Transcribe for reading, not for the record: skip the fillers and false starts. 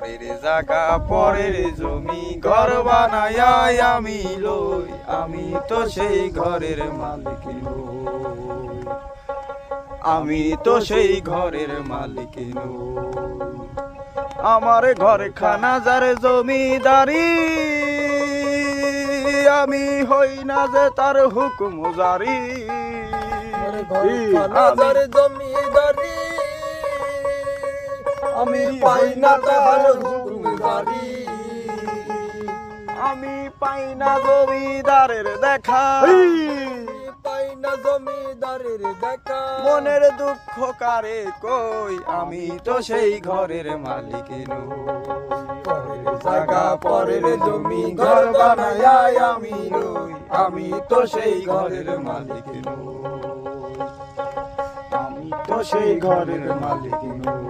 পরের জায়গা পরের জমি ঘর বানায় আমি লই, আমি তো সেই ঘরের মালিক নই, আমি তো সেই ঘরের মালিক নই। আমার ঘর খানা যার জমিদারি, আমি হই না যে তার হুকুম জারি। ঘর জমিদারি আমি পাই না তার হুকুম জারি, আমি পাই না জমিদারের দেখা, পাই না জমিদারের দেখা। মনের দুঃখ কারে কই, আমি তো সেই ঘরের মালিক নই। পরের জায়গা পরের জমি ঘর বানায় আমি লই, আমি তো সেই ঘরের মালিক নই, আমি তো সেই ঘরের মালিক নই।